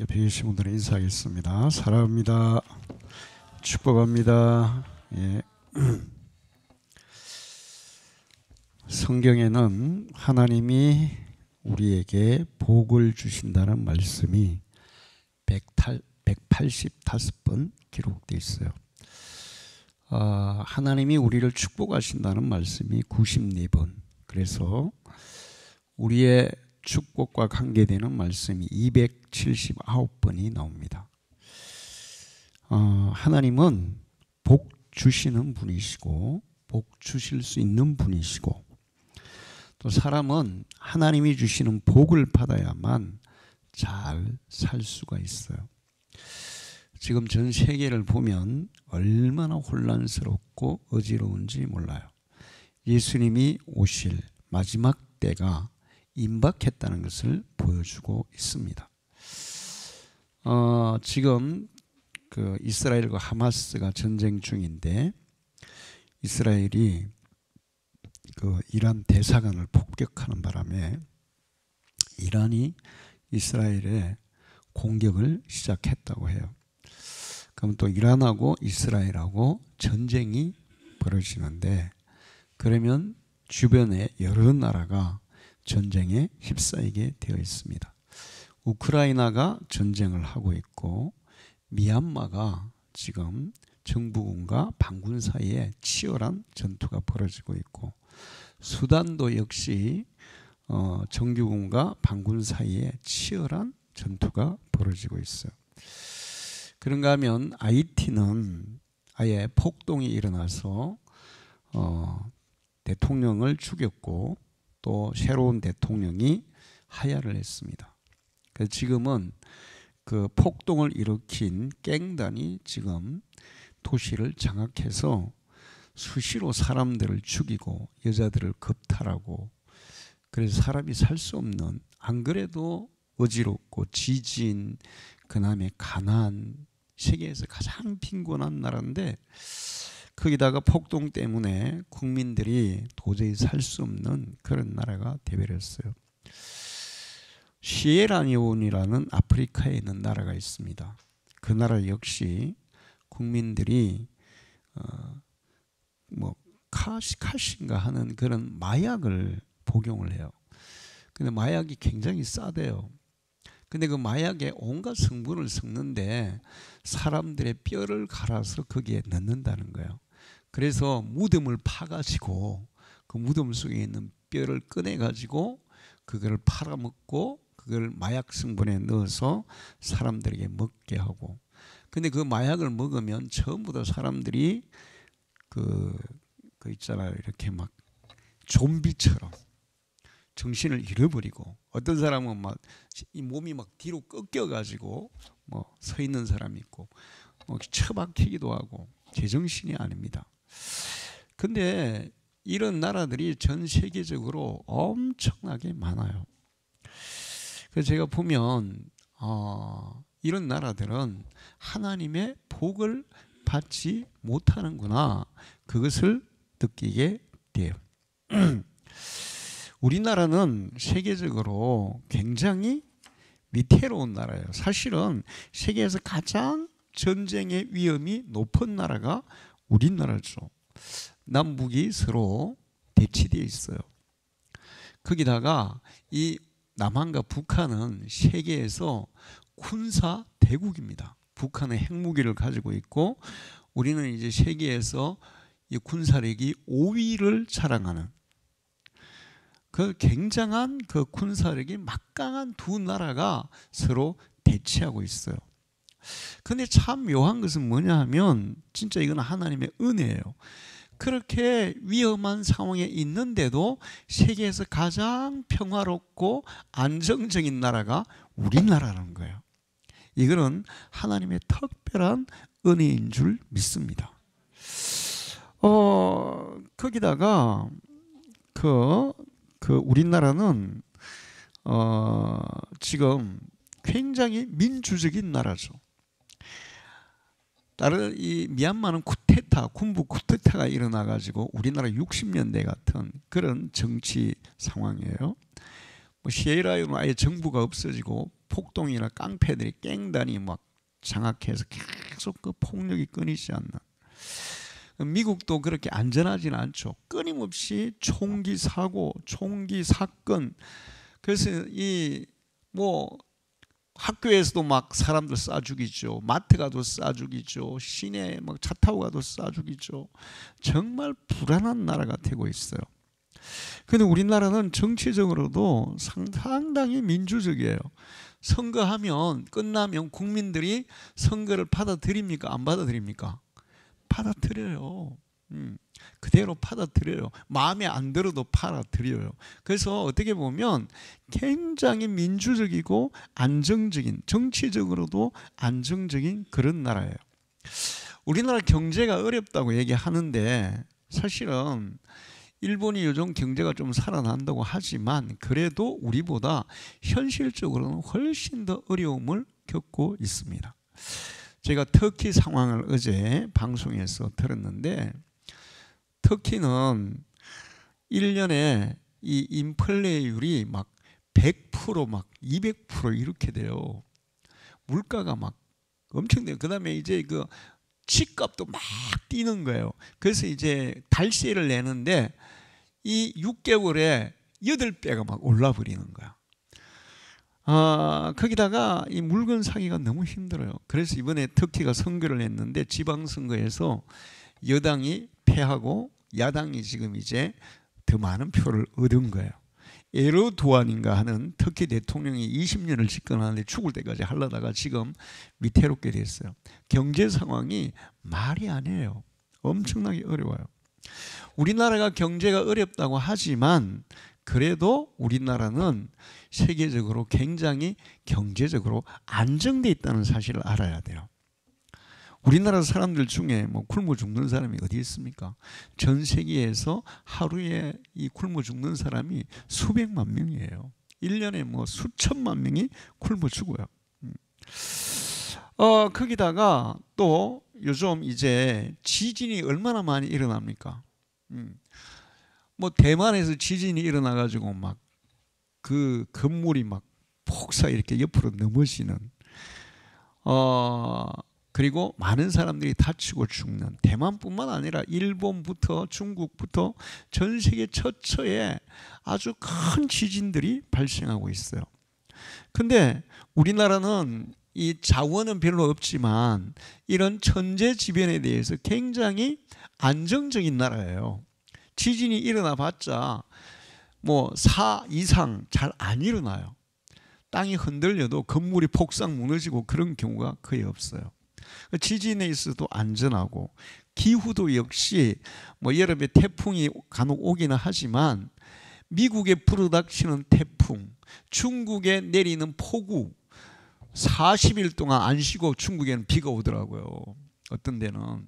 옆에 계신 분들은 인사하겠습니다. 사랑합니다. 축복합니다. 예. 성경에는 하나님이 우리에게 복을 주신다는 말씀이 185번 기록되어 있어요. 하나님이 우리를 축복하신다는 말씀이 94번. 그래서 우리의 축복과 관계되는 말씀이 279번이 나옵니다. 하나님은 복 주시는 분이시고 복 주실 수 있는 분이시고, 또 사람은 하나님이 주시는 복을 받아야만 잘 살 수가 있어요. 지금 전 세계를 보면 얼마나 혼란스럽고 어지러운지 몰라요. 예수님이 오실 마지막 때가 임박했다는 것을 보여주고 있습니다. 지금 그 이스라엘과 하마스가 전쟁 중인데, 이스라엘이 그 이란 대사관을 폭격하는 바람에 이란이 이스라엘에 공격을 시작했다고 해요. 그럼 또 이란하고 이스라엘하고 전쟁이 벌어지는데, 그러면 주변에 여러 나라가 전쟁에 휩싸이게 되어 있습니다. 우크라이나가 전쟁을 하고 있고, 미얀마가 지금 정부군과 반군 사이에 치열한 전투가 벌어지고 있고, 수단도 역시 정규군과 반군 사이에 치열한 전투가 벌어지고 있어요. 그런가 하면 하이티는 아예 폭동이 일어나서 대통령을 죽였고, 또 새로운 대통령이 하야를 했습니다. 그래서 지금은 그 폭동을 일으킨 갱단이 지금 도시를 장악해서 수시로 사람들을 죽이고 여자들을 겁탈하고, 그래서 사람이 살 수 없는, 안 그래도 어지럽고 지진, 그 다음에 가난, 세계에서 가장 빈곤한 나라인데 거기다가 폭동 때문에 국민들이 도저히 살 수 없는 그런 나라가 되어버렸어요. 시에라리온이라는 아프리카에 있는 나라가 있습니다. 그 나라 역시 국민들이 카신가 하는 그런 마약을 복용을 해요. 근데 마약이 굉장히 싸대요. 근데 그 마약에 온갖 성분을 섞는데 사람들의 뼈를 갈아서 거기에 넣는다는 거예요. 그래서 무덤을 파가지고 그 무덤 속에 있는 뼈를 꺼내가지고 그걸 팔아먹고, 그걸 마약 성분에 넣어서 사람들에게 먹게 하고, 근데 그 마약을 먹으면 전부 다 사람들이 그 있잖아요, 이렇게 막 좀비처럼 정신을 잃어버리고, 어떤 사람은 막 이 몸이 막 뒤로 꺾여가지고 뭐 서 있는 사람이 있고, 처박히기도 하고 제정신이 아닙니다. 근데 이런 나라들이 전 세계적으로 엄청나게 많아요. 그래서 제가 보면 이런 나라들은 하나님의 복을 받지 못하는구나, 그것을 느끼게 돼요. 우리나라는 세계적으로 굉장히 위태로운 나라예요. 사실은 세계에서 가장 전쟁의 위험이 높은 나라가 우리나라죠. 남북이 서로 대치되어 있어요. 거기다가 이 남한과 북한은 세계에서 군사 대국입니다. 북한은 핵무기를 가지고 있고, 우리는 이제 세계에서 이 군사력이 5위를 자랑하는 그 굉장한 그 군사력이 막강한 두 나라가 서로 대치하고 있어요. 근데 참 묘한 것은 뭐냐 하면, 진짜 이건 하나님의 은혜예요. 그렇게 위험한 상황에 있는데도 세계에서 가장 평화롭고 안정적인 나라가 우리나라라는 거예요. 이거는 하나님의 특별한 은혜인 줄 믿습니다. 거기다가 우리나라는 지금 굉장히 민주적인 나라죠. 다른 이 미얀마는 군부 쿠데타가 일어나 가지고 우리나라 60년대 같은 그런 정치 상황이에요. 시에라리온은 아예 정부가 없어지고 폭동이나 깡패들이 갱단이 막 장악해서 계속 그 폭력이 끊이지 않는. 미국도 그렇게 안전하지는 않죠. 끊임없이 총기 사고, 총기 사건. 그래서 이 뭐 학교에서도 막 사람들 쏴 죽이죠. 마트 가도 쏴 죽이죠. 시내 막 차 타고 가도 쏴 죽이죠. 정말 불안한 나라가 되고 있어요. 그런데 우리나라는 정치적으로도 상당히 민주적이에요. 선거하면 끝나면 국민들이 선거를 받아들입니까? 안 받아들입니까? 받아들여요. 그대로 받아들여요. 마음에 안 들어도 받아들여요. 그래서 어떻게 보면 굉장히 민주적이고 안정적인, 정치적으로도 안정적인 그런 나라예요. 우리나라 경제가 어렵다고 얘기하는데 사실은 일본이 요즘 경제가 좀 살아난다고 하지만 그래도 우리보다 현실적으로는 훨씬 더 어려움을 겪고 있습니다. 제가 터키 상황을 어제 방송에서 들었는데 터키는 1년에 이 인플레이율이 막 100% 막 200% 이렇게 돼요. 물가가 막 엄청 돼요. 그다음에 이제 그 집값도 막 뛰는 거예요. 그래서 이제 달세를 내는데 이 6개월에 8배가 막 올라버리는 거야. 거기다가 이 물건 사기가 너무 힘들어요. 그래서 이번에 터키가 선거를 했는데 지방선거에서 여당이 패하고 야당이 지금 이제 더 많은 표를 얻은 거예요. 에르도안인가 하는 터키 대통령이 20년을 집권하는데 죽을 때까지 하려다가 지금 위태롭게 됐어요. 경제 상황이 말이 아니에요. 엄청나게 어려워요. 우리나라가 경제가 어렵다고 하지만 그래도 우리나라는 세계적으로 굉장히 경제적으로 안정돼 있다는 사실을 알아야 돼요. 우리나라 사람들 중에 뭐 굶어 죽는 사람이 어디 있습니까? 전 세계에서 하루에 이 굶어 죽는 사람이 수백만 명이에요. 1년에 뭐 수천만 명이 굶어 죽어요. 거기다가 또 요즘 이제 지진이 얼마나 많이 일어납니까? 뭐 대만에서 지진이 일어나가지고 막 그 건물이 막 폭삭 이렇게 옆으로 넘어지는 그리고 많은 사람들이 다치고 죽는 대만뿐만 아니라 일본부터 중국부터 전 세계 처처에 아주 큰 지진들이 발생하고 있어요. 근데 우리나라는 이 자원은 별로 없지만 이런 천재지변에 대해서 굉장히 안정적인 나라예요. 지진이 일어나 봤자 뭐 4 이상 잘 안 일어나요. 땅이 흔들려도 건물이 폭삭 무너지고 그런 경우가 거의 없어요. 지진에 있어도 안전하고 기후도 역시 뭐 여름에 태풍이 간혹 오기는 하지만 미국에 불어닥치는 태풍, 중국에 내리는 폭우 40일 동안 안 쉬고 중국에는 비가 오더라고요. 어떤 데는.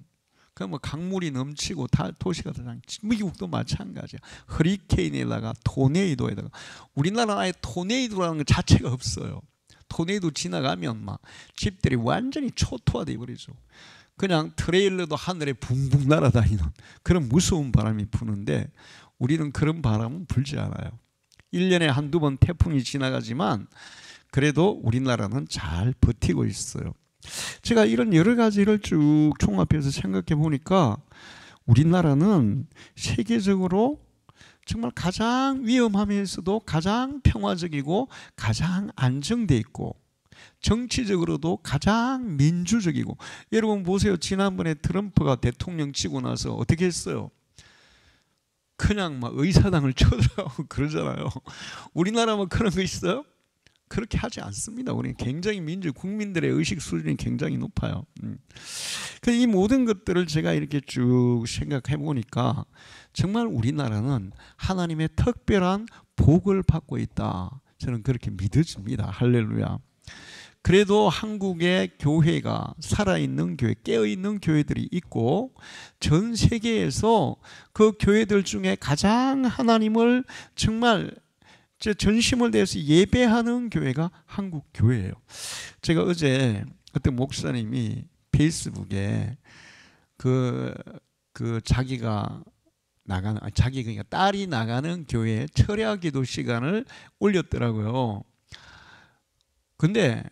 그러면 강물이 넘치고 다 도시가 다 미국도 마찬가지야. 허리케인에다가 토네이도에다가 우리나라는 아예 토네이도라는 것 자체가 없어요. 토네이도 지나가면 막 집들이 완전히 초토화돼 버리죠. 그냥 트레일러도 하늘에 붕붕 날아다니는 그런 무서운 바람이 부는데 우리는 그런 바람은 불지 않아요. 1년에 한두 번 태풍이 지나가지만 그래도 우리나라는 잘 버티고 있어요. 제가 이런 여러 가지를 쭉 종합해서 생각해 보니까 우리나라는 세계적으로 정말 가장 위험하면서도 가장 평화적이고 가장 안정돼 있고 정치적으로도 가장 민주적이고 여러분 보세요. 지난번에 트럼프가 대통령 치고 나서 어떻게 했어요? 그냥 막 의사당을 쳐들어가고 그러잖아요. 우리나라만 그런 거 있어요? 그렇게 하지 않습니다. 우리는 굉장히 국민들의 의식 수준이 굉장히 높아요. 이 모든 것들을 제가 이렇게 쭉 생각해 보니까 정말 우리나라는 하나님의 특별한 복을 받고 있다. 저는 그렇게 믿어집니다. 할렐루야. 그래도 한국의 교회가 살아있는 교회, 깨어있는 교회들이 있고 전 세계에서 그 교회들 중에 가장 하나님을 정말 전심을 다해서 예배하는 교회가 한국 교회예요. 제가 어제 어떤 목사님이 페이스북에 그 자기가 나가는 그러니까 딸이 나가는 교회에 철야 기도 시간을 올렸더라고요. 근데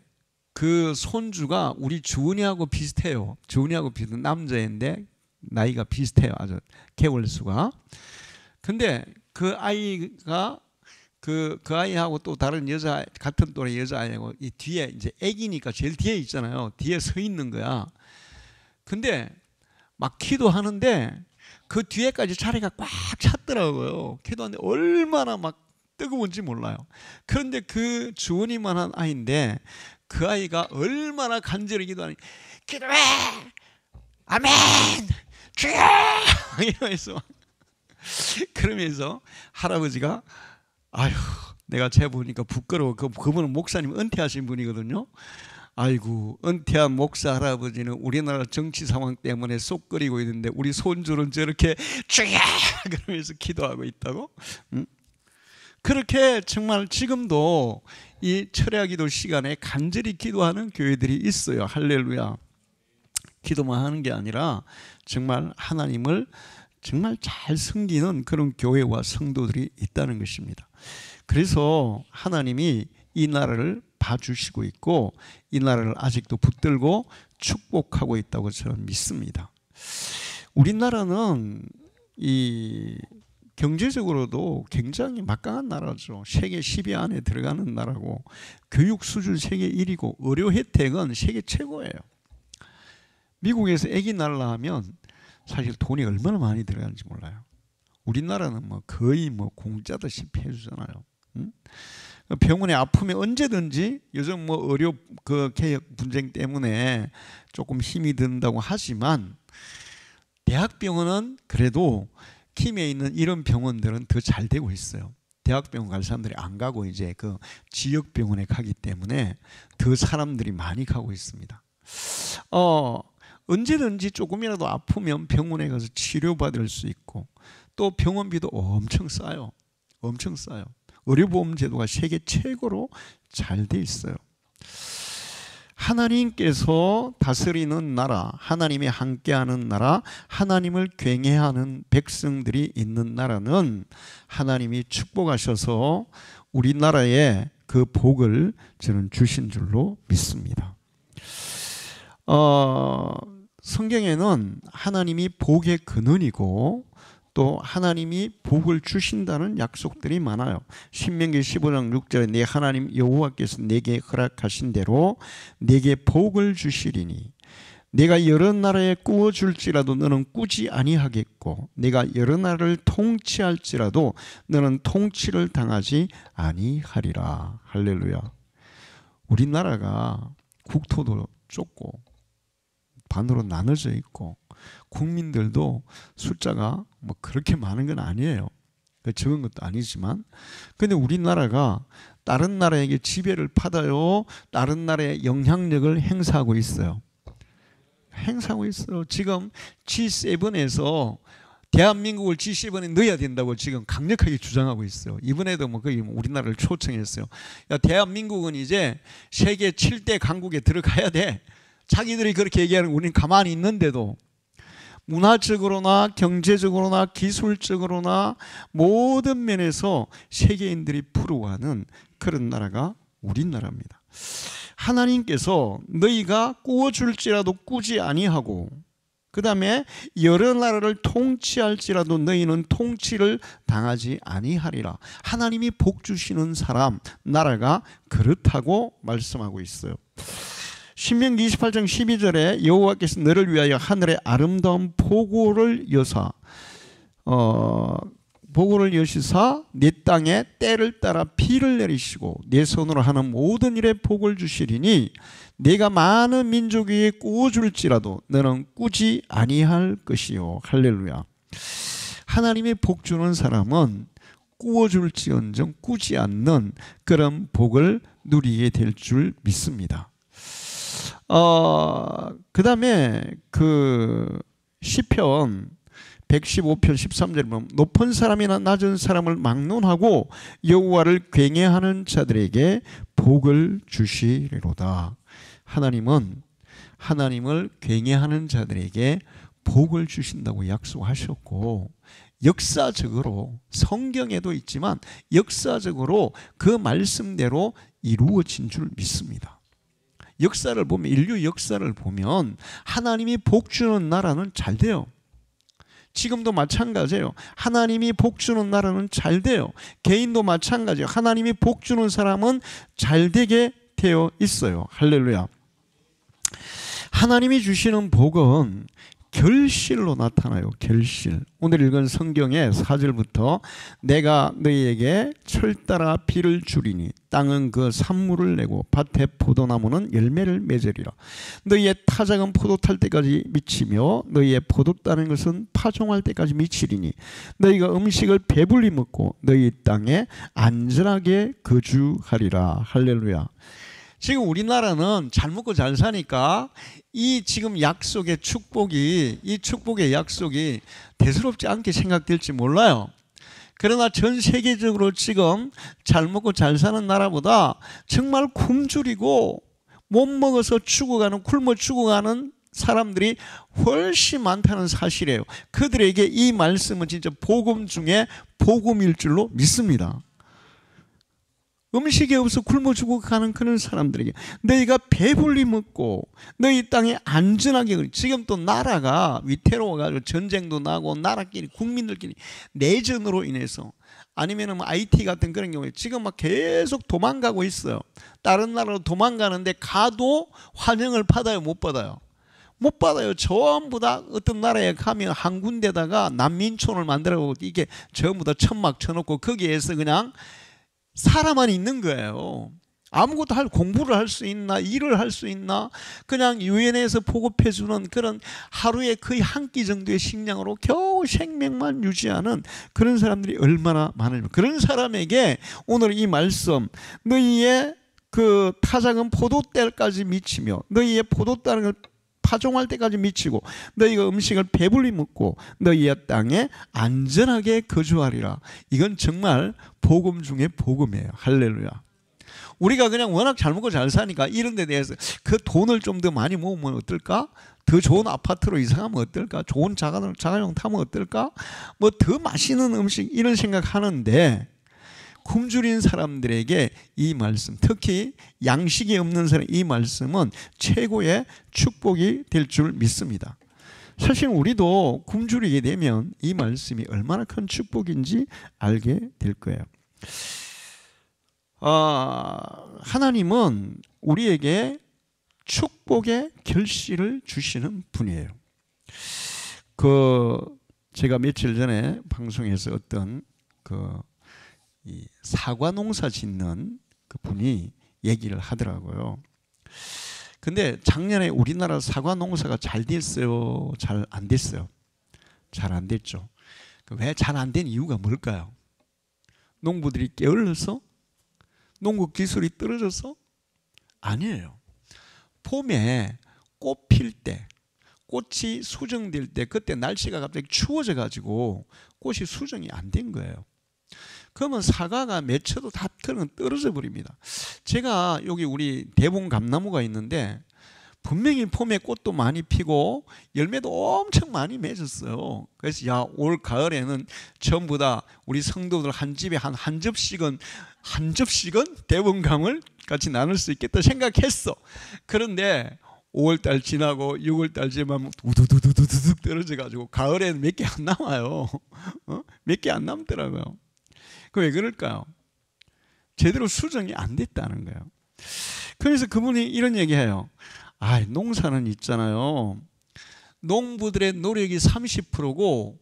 그 손주가 우리 주은이하고 비슷해요. 주은이하고 비슷한 남자인데 나이가 비슷해요. 아주 개월수가. 근데 그 아이가 그 아이하고 또 다른 여자, 같은 또래 여자아이하고 이 뒤에 이제 애기니까 제일 뒤에 있잖아요. 뒤에 서 있는 거야. 근데 막 기도하는데 그 뒤에까지 자리가 꽉 찼더라고요. 기도하는데 얼마나 막 뜨거운지 몰라요. 그런데 그 주원이만한 아이인데 그 아이가 얼마나 간절히 기도하니 기도해! 아멘! 주여! 이러면서 그러면서 할아버지가 아휴 내가 쟤 보니까 부끄러워. 그분은 목사님 은퇴하신 분이거든요. 아이고 은퇴한 목사 할아버지는 우리나라 정치 상황 때문에 속 끓이고 있는데 우리 손주는 저렇게 주여! 그러면서 기도하고 있다고? 그렇게 정말 지금도 이 철야기도 시간에 간절히 기도하는 교회들이 있어요. 할렐루야. 기도만 하는 게 아니라 정말 하나님을 정말 잘 섬기는 그런 교회와 성도들이 있다는 것입니다. 그래서 하나님이 이 나라를 봐주시고 있고 이 나라를 아직도 붙들고 축복하고 있다고 저는 믿습니다. 우리나라는 이 경제적으로도 굉장히 막강한 나라죠. 세계 10위 안에 들어가는 나라고 교육 수준 세계 1위고 의료 혜택은 세계 최고예요. 미국에서 아기 낳으려면 사실 돈이 얼마나 많이 들어가는지 몰라요. 우리나라는 뭐 거의 뭐 공짜다시피 해주잖아요. 병원에 아프면 언제든지 요즘 뭐 의료 그 개혁 분쟁 때문에 조금 힘이 든다고 하지만 대학병원은 그래도 김해 있는 이런 병원들은 더 잘 되고 있어요. 대학병원 갈 사람들이 안 가고 이제 그 지역병원에 가기 때문에 더 사람들이 많이 가고 있습니다. 언제든지 조금이라도 아프면 병원에 가서 치료받을 수 있고 또 병원비도 엄청 싸요. 엄청 싸요. 의료보험 제도가 세계 최고로 잘 돼 있어요. 하나님께서 다스리는 나라, 하나님이 함께하는 나라, 하나님을 경외하는 백성들이 있는 나라는 하나님이 축복하셔서 우리나라에 그 복을 저는 주신 줄로 믿습니다. 성경에는 하나님이 복의 근원이고 또 하나님이 복을 주신다는 약속들이 많아요. 신명기 15장 6절에 내 하나님 여호와께서 내게 허락하신 대로 내게 복을 주시리니 내가 여러 나라에 꾸어줄지라도 너는 꾸지 아니하겠고 내가 여러 나라를 통치할지라도 너는 통치를 당하지 아니하리라. 할렐루야. 우리나라가 국토도 좁고 반으로 나눠져 있고 국민들도 숫자가 뭐 그렇게 많은 건 아니에요. 적은 것도 아니지만 근데 우리나라가 다른 나라에게 지배를 받아요. 다른 나라의 영향력을 행사하고 있어요. 행사하고 있어요. 지금 G7에서 대한민국을 G7에 넣어야 된다고 지금 강력하게 주장하고 있어요. 이번에도 뭐 거의 우리나라를 초청했어요. 야, 대한민국은 이제 세계 7대 강국에 들어가야 돼. 자기들이 그렇게 얘기하는 우리는 가만히 있는데도 문화적으로나 경제적으로나 기술적으로나 모든 면에서 세계인들이 부러워하는 그런 나라가 우리나라입니다. 하나님께서 너희가 꾸어줄지라도 꾸지 아니하고 그 다음에 여러 나라를 통치할지라도 너희는 통치를 당하지 아니하리라. 하나님이 복 주시는 사람, 나라가 그렇다고 말씀하고 있어요. 신명기 28장 12절에 여호와께서 너를 위하여 하늘의 아름다운 보고를 여사 보고를 여시사 네 땅에 때를 따라 비를 내리시고 네 손으로 하는 모든 일에 복을 주시리니 네가 많은 민족 위에 꾸어줄지라도 너는 꾸지 아니할 것이요. 할렐루야. 하나님이 복 주는 사람은 꾸어줄지언정 꾸지 않는 그런 복을 누리게 될 줄 믿습니다. 그 다음에 그 시편 115편 13절에 보면 높은 사람이나 낮은 사람을 막론하고 여호와를 경외하는 자들에게 복을 주시리로다. 하나님은 하나님을 경외하는 자들에게 복을 주신다고 약속하셨고 역사적으로 성경에도 있지만 역사적으로 그 말씀대로 이루어진 줄 믿습니다. 역사를 보면, 인류 역사를 보면 하나님이 복 주는 나라는 잘 돼요. 지금도 마찬가지예요. 하나님이 복 주는 나라는 잘 돼요. 개인도 마찬가지예요. 하나님이 복 주는 사람은 잘 되게 되어 있어요. 할렐루야. 하나님이 주시는 복은 결실로 나타나요. 결실. 오늘 읽은 성경의 4절부터 내가 너희에게 철 따라 비를 주리니 땅은 그 산물을 내고 밭에 포도나무는 열매를 맺으리라. 너희의 타작은 포도 탈 때까지 미치며 너희의 포도 따는 것은 파종할 때까지 미치리니 너희가 음식을 배불리 먹고 너희 땅에 안전하게 거주하리라. 할렐루야. 지금 우리나라는 잘 먹고 잘 사니까 이 지금 약속의 축복이, 이 축복의 약속이 대수롭지 않게 생각될지 몰라요. 그러나 전 세계적으로 지금 잘 먹고 잘 사는 나라보다 정말 굶주리고 못 먹어서 죽어가는, 굶어 죽어가는 사람들이 훨씬 많다는 사실이에요. 그들에게 이 말씀은 진짜 복음 중에 복음일 줄로 믿습니다. 음식이 없어 굶어 죽어가는 그런 사람들에게 너희가 배불리 먹고 너희 땅에 안전하게, 지금 또 나라가 위태로워가지고 전쟁도 나고 나라끼리 국민들끼리 내전으로 인해서 아니면 IT 같은 그런 경우에 지금 막 계속 도망가고 있어요. 다른 나라로 도망가는데 가도 환영을 받아요? 못 받아요? 못 받아요. 전부 다 어떤 나라에 가면 한 군데다가 난민촌을 만들어 이게 전부 다 천막 쳐놓고 거기에서 그냥 사람만 있는 거예요. 아무것도 공부를 할 수 있나, 일을 할 수 있나, 그냥 유엔에서 보급해주는 그런 하루에 거의 한 끼 정도의 식량으로 겨우 생명만 유지하는 그런 사람들이 얼마나 많을까. 그런 사람에게 오늘 이 말씀, 너희의 그 타작은 포도 때까지 미치며 너희의 포도 따는 걸 파종할 때까지 미치고 너희가 음식을 배불리 먹고 너희의 땅에 안전하게 거주하리라. 이건 정말 복음 중에 복음이에요. 할렐루야. 우리가 그냥 워낙 잘 먹고 잘 사니까 이런 데 대해서 그 돈을 좀 더 많이 모으면 어떨까? 더 좋은 아파트로 이사하면 어떨까? 좋은 자가용 타면 어떨까? 뭐 더 맛있는 음식 이런 생각하는데 굶주린 사람들에게 이 말씀, 특히 양식이 없는 사람, 이 말씀은 최고의 축복이 될 줄 믿습니다. 사실 우리도 굶주리게 되면 이 말씀이 얼마나 큰 축복인지 알게 될 거예요. 하나님은 우리에게 축복의 결실을 주시는 분이에요. 제가 며칠 전에 방송에서 어떤 이 사과 농사 짓는 그 분이 얘기를 하더라고요. 근데 작년에 우리나라 사과 농사가 잘 됐어요? 잘 안 됐어요? 잘 안 됐죠. 왜 잘 안 된 이유가 뭘까요? 농부들이 게을러서? 농구 기술이 떨어져서? 아니에요. 봄에 꽃 필 때, 꽃이 수정될 때, 그때 날씨가 갑자기 추워져 가지고 꽃이 수정이 안 된 거예요. 그러면 사과가 맺혀도 다 떨어져 버립니다. 제가 여기 우리 대봉 감나무가 있는데 분명히 봄에 꽃도 많이 피고 열매도 엄청 많이 맺었어요. 그래서 올 가을에는 전부 다 우리 성도들 한 집에 한 접시건 대봉감을 같이 나눌 수 있겠다 생각했어. 그런데 5월달 지나고 6월달 지나면 우두두두두둑 떨어져가지고 가을에는 몇 개 안 남아요. 몇 개 안 남더라고요. 왜 그럴까요? 제대로 수정이 안 됐다는 거예요. 그래서 그분이 이런 얘기해요. 농사는 있잖아요. 농부들의 노력이 30%고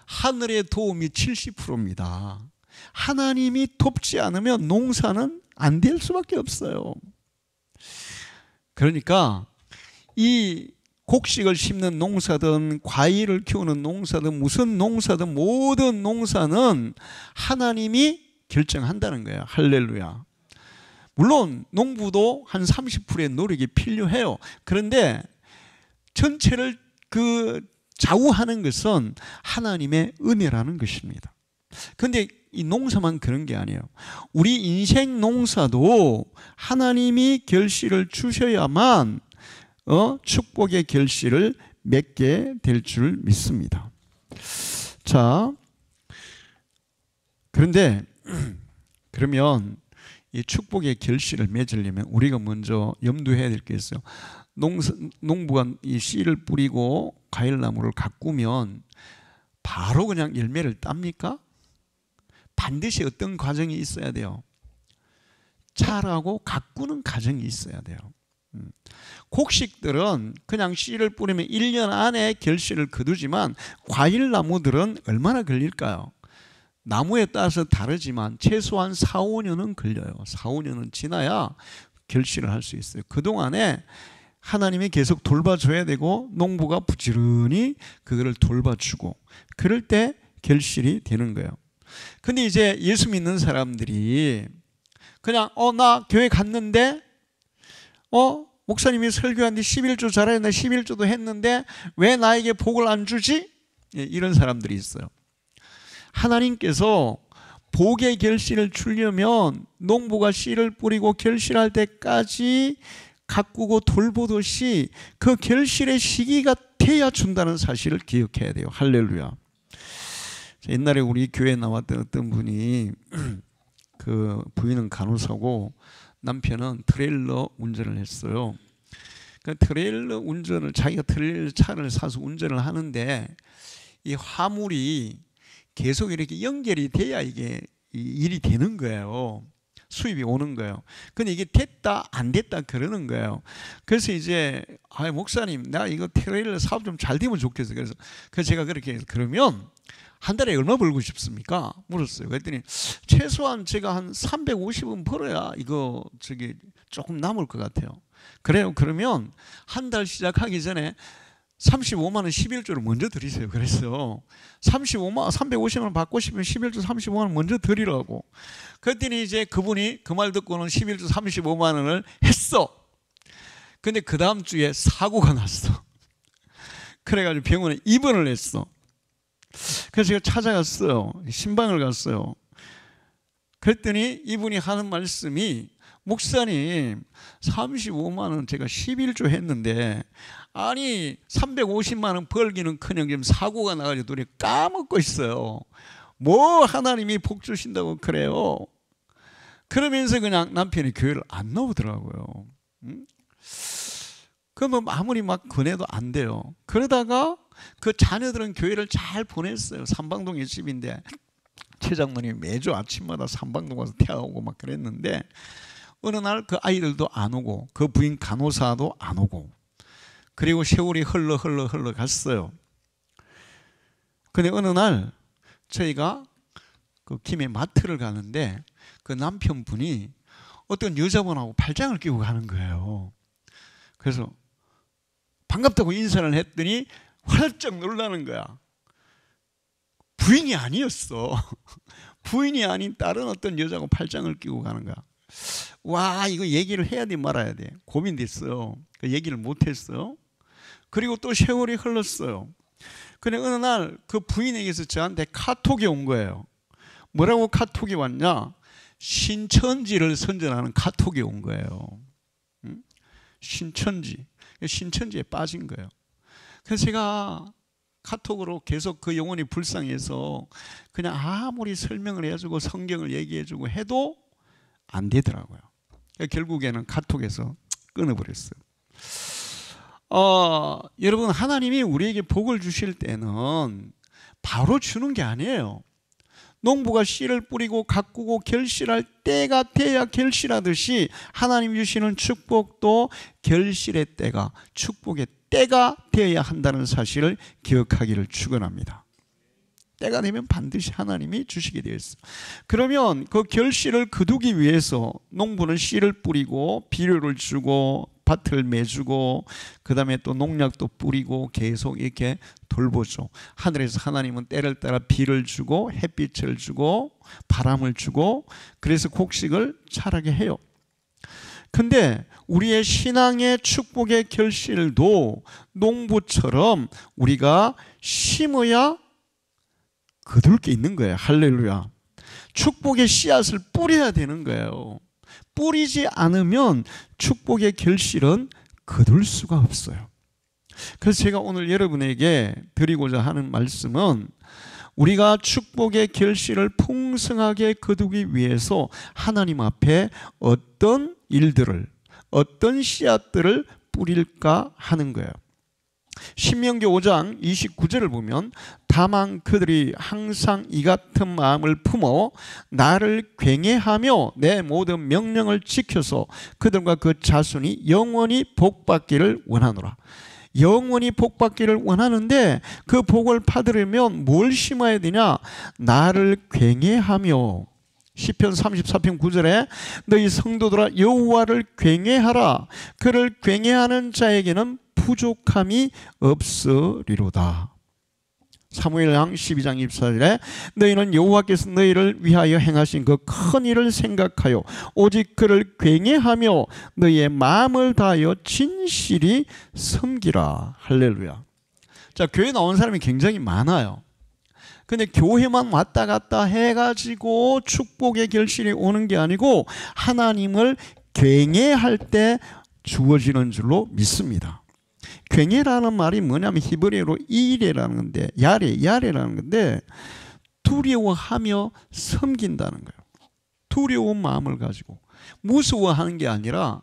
하늘의 도움이 70%입니다. 하나님이 돕지 않으면 농사는 안 될 수밖에 없어요. 그러니까 이 곡식을 심는 농사든 과일을 키우는 농사든 무슨 농사든 모든 농사는 하나님이 결정한다는 거예요. 할렐루야. 물론 농부도 한 30%의 노력이 필요해요. 그런데 전체를 좌우하는 것은 하나님의 은혜라는 것입니다. 그런데 이 농사만 그런 게 아니에요. 우리 인생 농사도 하나님이 결실을 주셔야만 축복의 결실을 맺게 될 줄 믿습니다. 자, 그런데 그러면 이 축복의 결실을 맺으려면 우리가 먼저 염두해야 될 게 있어요. 농부가 이 씨를 뿌리고 과일나무를 가꾸면 바로 그냥 열매를 땁니까? 반드시 어떤 과정이 있어야 돼요. 자라고 가꾸는 과정이 있어야 돼요. 곡식들은 그냥 씨를 뿌리면 1년 안에 결실을 거두지만 과일나무들은 얼마나 걸릴까요? 나무에 따라서 다르지만 최소한 4, 5년은 걸려요. 4, 5년은 지나야 결실을 할 수 있어요. 그동안에 하나님이 계속 돌봐줘야 되고 농부가 부지런히 그거를 돌봐주고 그럴 때 결실이 되는 거예요. 근데 이제 예수 믿는 사람들이 그냥 나 교회 갔는데 목사님이 설교하는데 11조 잘해야 돼. 11조도 했는데 왜 나에게 복을 안 주지? 이런 사람들이 있어요. 하나님께서 복의 결실을 주려면 농부가 씨를 뿌리고 결실할 때까지 가꾸고 돌보듯이 그 결실의 시기가 돼야 준다는 사실을 기억해야 돼요. 할렐루야. 옛날에 우리 교회에 나왔던 어떤 분이 그 부인은 간호사고 남편은 트레일러 운전을 했어요. 그 트레일러 운전을 자기가 트레일러 차를 사서 운전을 하는데 이 화물이 계속 이렇게 연결이 돼야 이게 일이 되는 거예요. 수입이 오는 거예요. 근데 이게 됐다 안 됐다 그러는 거예요. 그래서 이제 목사님 나 이거 트레일러 사업 좀 잘 되면 좋겠어요. 그래서 제가 그렇게 해서 그러면 한 달에 얼마 벌고 싶습니까? 물었어요. 그랬더니 최소한 제가 한 350은 벌어야 이거 조금 남을 것 같아요. 그래요. 그러면 한 달 시작하기 전에 35만 원 11조를 먼저 드리세요. 그래서 350만 원 받고 싶으면 11조 35만 원 먼저 드리라고. 그랬더니 이제 그분이 그 말 듣고는 11조 35만 원을 했어. 근데 그 다음 주에 사고가 났어. 그래가지고 병원에 입원을 했어. 그래서 제가 찾아갔어요. 신방을 갔어요. 그랬더니 이분이 하는 말씀이 목사님 35만 원 제가 11조 했는데 아니 350만 원 벌기는커녕 지금 사고가 나가지고 둘이 까먹고 있어요. 뭐 하나님이 복 주신다고 그래요. 그러면서 그냥 남편이 교회를 안 나오더라고요. 그러면 아무리 막 권해도 안 돼요. 그러다가 그 자녀들은 교회를 잘 보냈어요. 삼방동의 집인데 최 장로님이 매주 아침마다 삼방동 와서 태워오고 막 그랬는데 어느 날 그 아이들도 안 오고 그 부인 간호사도 안 오고 그리고 세월이 흘러 갔어요. 근데 어느 날 저희가 그 김해 마트를 가는데 그 남편분이 어떤 여자분하고 팔짱을 끼고 가는 거예요. 그래서 반갑다고 인사를 했더니 활짝 놀라는 거야. 부인이 아니었어. 부인이 아닌 다른 어떤 여자하고 팔짱을 끼고 가는 거야. 와, 이거 얘기를 해야 돼 말아야 돼. 고민됐어요. 그 얘기를 못했어요. 그리고 또 세월이 흘렀어요. 근데 어느 날 그 부인에게서 저한테 카톡이 온 거예요. 뭐라고 카톡이 왔냐? 신천지를 선전하는 카톡이 온 거예요. 신천지에 빠진 거예요. 그래서 제가 카톡으로 계속 그 영혼이 불쌍해서 그냥 아무리 설명을 해주고 성경을 얘기해주고 해도 안 되더라고요. 결국에는 카톡에서 끊어버렸어요. 여러분 하나님이 우리에게 복을 주실 때는 바로 주는 게 아니에요. 농부가 씨를 뿌리고 가꾸고 결실할 때가 돼야 결실하듯이 하나님 주시는 축복도 결실의 때가 축복의 때가 되어야 한다는 사실을 기억하기를 축원합니다. 때가 되면 반드시 하나님이 주시게 되어 있어요. 그러면 그 결실을 거두기 위해서 농부는 씨를 뿌리고 비료를 주고 밭을 매주고 그 다음에 또 농약도 뿌리고 계속 이렇게 돌보죠. 하늘에서 하나님은 때를 따라 비를 주고 햇빛을 주고 바람을 주고 그래서 곡식을 자라게 해요. 근데 우리의 신앙의 축복의 결실도 농부처럼 우리가 심어야 거둘 게 있는 거예요. 할렐루야. 축복의 씨앗을 뿌려야 되는 거예요. 뿌리지 않으면 축복의 결실은 거둘 수가 없어요. 그래서 제가 오늘 여러분에게 드리고자 하는 말씀은 우리가 축복의 결실을 풍성하게 거두기 위해서 하나님 앞에 어떤 일들을, 어떤 씨앗들을 뿌릴까 하는 거예요. 신명기 5장 29절을 보면 다만 그들이 항상 이 같은 마음을 품어 나를 굉해하며 내 모든 명령을 지켜서 그들과 그 자손이 영원히 복받기를 원하노라. 영원히 복받기를 원하는데 그 복을 받으려면 뭘 심어야 되냐? 나를 굉해하며. 시편 34편 9절에 너희 성도들아 여호와를 굉해하라. 그를 굉해하는 자에게는 부족함이 없으리로다. 사무엘상 12장 24절에 너희는 여호와께서 너희를 위하여 행하신 그 큰 일을 생각하여 오직 그를 굉해하며 너희의 마음을 다하여 진실이 섬기라. 할렐루야. 자, 교회 나온 사람이 굉장히 많아요. 근데 교회만 왔다 갔다 해가지고 축복의 결실이 오는 게 아니고 하나님을 굉해할 때 주어지는 줄로 믿습니다. 굉해라는 말이 뭐냐면 히브리어로 이레라는 건데, 야레라는 건데 두려워하며 섬긴다는 거예요. 두려운 마음을 가지고. 무서워하는 게 아니라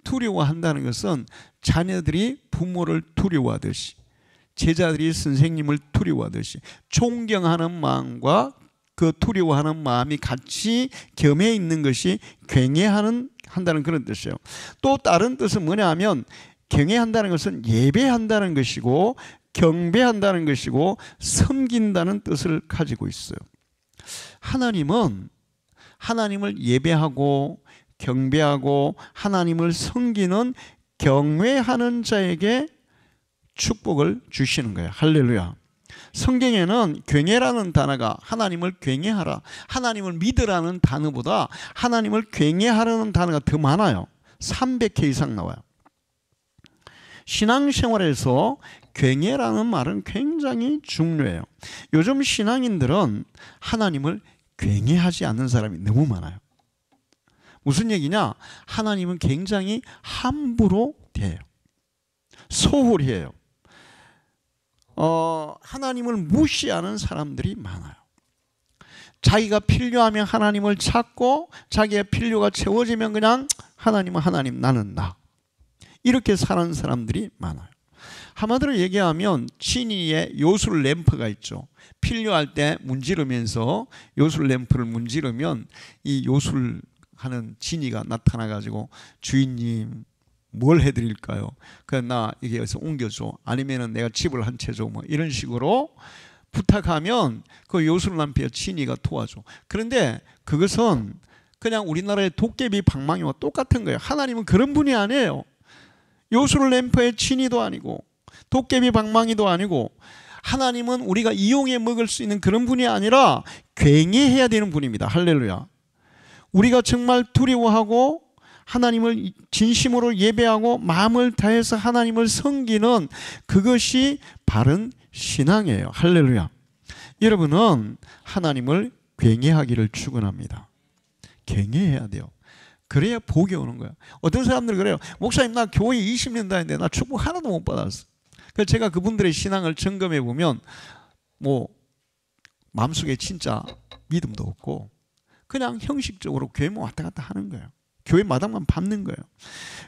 두려워한다는 것은 자녀들이 부모를 두려워하듯이, 제자들이 선생님을 두려워하듯이 존경하는 마음과 그 두려워하는 마음이 같이 겸해 있는 것이 한다는 그런 뜻이에요. 또 다른 뜻은 뭐냐 하면 경외한다는 것은 예배한다는 것이고 경배한다는 것이고 섬긴다는 뜻을 가지고 있어요. 하나님은 하나님을 예배하고 경배하고 하나님을 섬기는 경외하는 자에게 축복을 주시는 거예요. 할렐루야. 성경에는 경외라는 단어가 하나님을 경외하라, 하나님을 믿으라는 단어보다 하나님을 경외하라는 단어가 더 많아요. 300회 이상 나와요. 신앙생활에서 경외라는 말은 굉장히 중요해요. 요즘 신앙인들은 하나님을 경외하지 않는 사람이 너무 많아요. 무슨 얘기냐? 하나님은 굉장히 함부로 대해요. 소홀히 해요. 하나님을 무시하는 사람들이 많아요. 자기가 필요하면 하나님을 찾고 자기의 필요가 채워지면 그냥 하나님은 하나님, 나는 나. 이렇게 사는 사람들이 많아요. 한마디로 얘기하면 진이의 요술 램프가 있죠. 필요할 때 문지르면서 요술 램프를 문지르면 이 요술하는 진이가 나타나가지고 주인님 뭘 해드릴까요? 나 이게 여기서 옮겨줘. 아니면은 내가 집을 한 채 줘. 뭐 이런 식으로 부탁하면 그 요술 램프의 진이가 도와줘. 그런데 그것은 그냥 우리나라의 도깨비 방망이와 똑같은 거예요. 하나님은 그런 분이 아니에요. 요술 램프의 진이도 아니고 도깨비 방망이도 아니고 하나님은 우리가 이용해 먹을 수 있는 그런 분이 아니라 굉해해야 되는 분입니다. 할렐루야. 우리가 정말 두려워하고 하나님을 진심으로 예배하고 마음을 다해서 하나님을 섬기는 그것이 바른 신앙이에요. 할렐루야. 여러분은 하나님을 굉해하기를 축원합니다. 굉해해야 돼요. 그래야 복이 오는 거야. 어떤 사람들은 그래요. 목사님, 나 교회 20년 다녔는데 나 축복 하나도 못 받았어. 그래서 제가 그분들의 신앙을 점검해 보면 뭐 마음속에 진짜 믿음도 없고 그냥 형식적으로 교회만 왔다 갔다 하는 거예요. 교회 마당만 밟는 거예요.